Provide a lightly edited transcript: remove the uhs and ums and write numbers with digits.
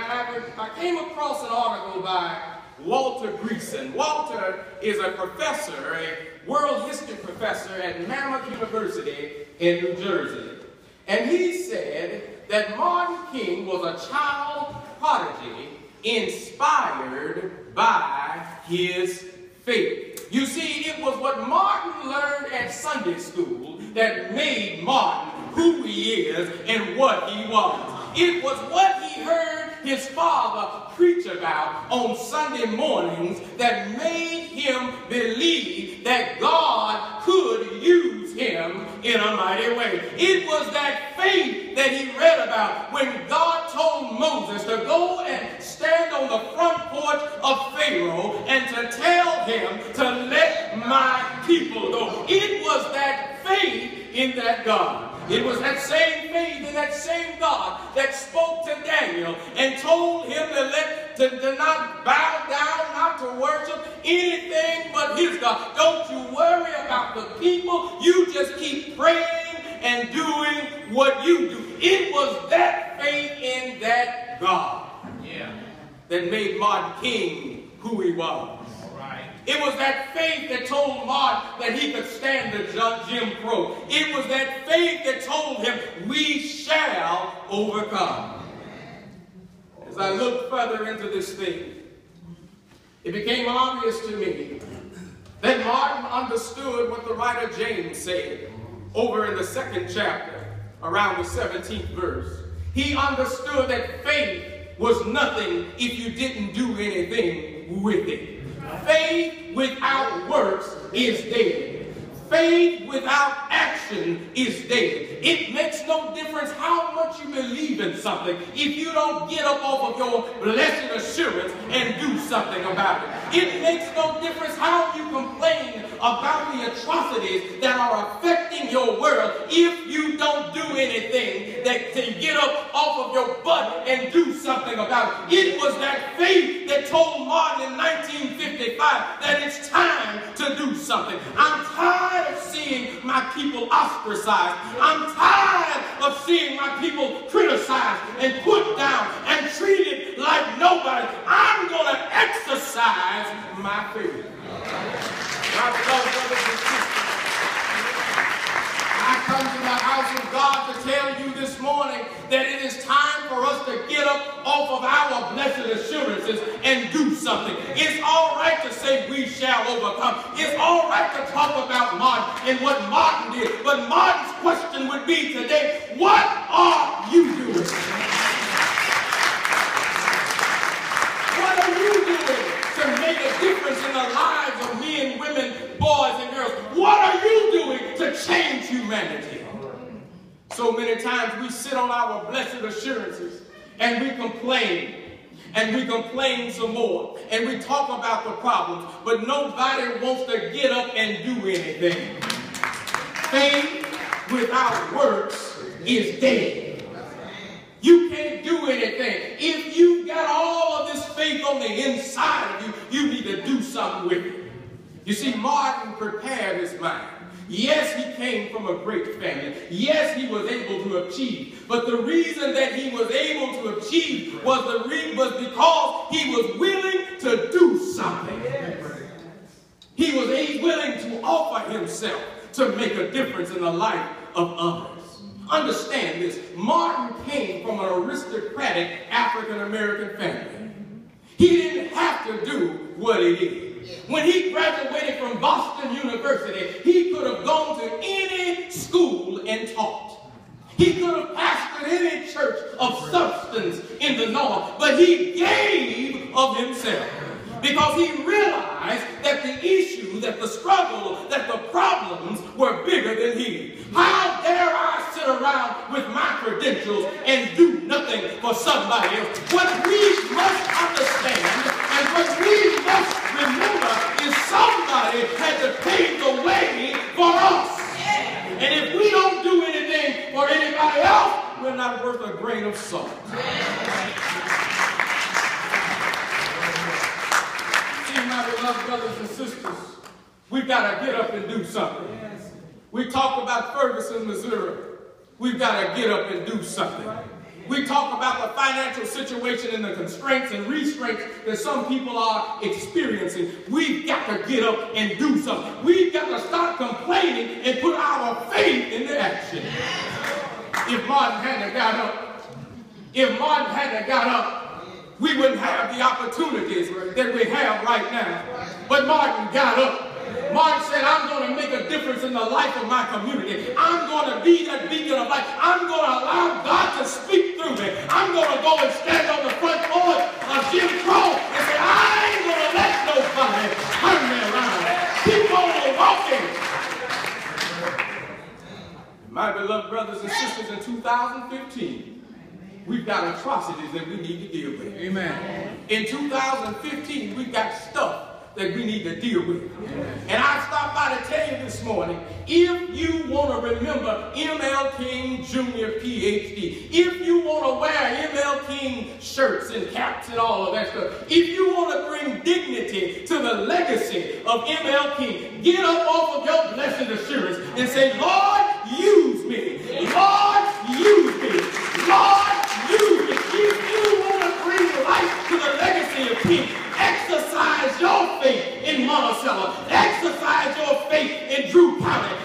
I came across an article by Walter Greason. Walter is a professor, a world history professor at Mammoth University in New Jersey. And he said that Martin King was a child prodigy inspired by his faith. You see, it was what Martin learned at Sunday school that made Martin who he is and what he was. It was what he heard his father preach about on Sunday mornings that made him believe that God could use him in a mighty way. It was that faith that he read about when God told Moses to go and stand on the front porch of Pharaoh and to tell him to let my people go. It was that faith in that God. It was that same faith in that same God that spoke to Daniel and told him to not bow down, not to worship anything but his God. Don't you worry about the people. You just keep praying and doing what you do. It was that faith in that God that made Martin King who he was. It was that faith that told Martin that he could stand the Jim Crow. It was that faith that told him, we shall overcome. As I looked further into this thing, it became obvious to me that Martin understood what the writer James said over in the 2nd chapter, around the 17th verse. He understood that faith was nothing if you didn't do anything with it. Faith without works is dead. Faith without action is dead. It makes no difference how much you believe in something if you don't get up off of your blessed assurance and do something about it. It makes no difference how you complain about the atrocities that are affecting your world if you don't do anything to get up off of your butt and do something about it. It was that faith that told Martin in 1955 that it's time to do something. I'm tired of seeing my people ostracized. I'm tired of seeing my people criticized and put down and treated like nobody. I'm going to exercise my faith. My beloved brothers and sisters, I come to the house of God to tell you this morning that it is time for us to get up off of our blessed assurances and do something. It's all right to say we shall overcome. It's all right to talk about Martin and what Martin did. But Martin's question would be today, what are you doing? What are you doing to make a difference in the lives of men, women, boys, and girls? What are you doing to change humanity? So many times we sit on our blessed assurances and we complain. And we complain some more. And we talk about the problems. But nobody wants to get up and do anything. Faith without works is dead. You can't do anything. If you've got all of this faith on the inside of you, you need to do something with it. You see, Martin prepared his mind. Yes, he came from a great family. Yes, he was able to achieve. But the reason that he was able to achieve was because he was willing to do something. He was willing to offer himself to make a difference in the life of others. Understand this. Martin came from an aristocratic African-American family. He didn't have to do what he did. When he graduated from Boston University, he could have gone to any school and taught. He could have pastored any church of substance in the North, but he gave of himself because he realized that the issue, that the struggle, that the problems were bigger than he. How dare I sit around with my credentials and do nothing for somebody else? What we must understand and what we must remember is somebody had to pave the way for us. And if we don't do anything for anybody else, we're not worth a grain of salt. See, my beloved brothers and sisters, we've got to get up and do something. We talk about Ferguson, Missouri. We've got to get up and do something. We talk about the financial situation and the constraints and restraints that some people are experiencing. We've got to get up and do something. We've got to stop complaining and put our faith into action. If Martin hadn't got up, we wouldn't have the opportunities that we have right now. But Martin got up. Martin said, I'm going to make a difference in the life of my community. I'm going to be that beacon of light. I'm going to allow God to speak through me. I'm going to go and stand on the front porch of Jim Crow and say, I ain't going to let nobody turn me around. Keep on walking. My beloved brothers and sisters, in 2015, we've got atrocities that we need to deal with. Amen. In 2015, we've got stuff that we need to deal with. And I stopped by to tell you this morning, if you want to remember M.L. King Jr. PhD, if you want to wear M.L. King shirts and caps and all of that stuff, if you want to bring dignity to the legacy of M.L. King, get up off of your blessed assurance and say, Lord, use me. Lord, use me. Lord, use me. If you want to bring life to the legacy of King, exercise your faith in Monticello. Exercise your faith in Drew County.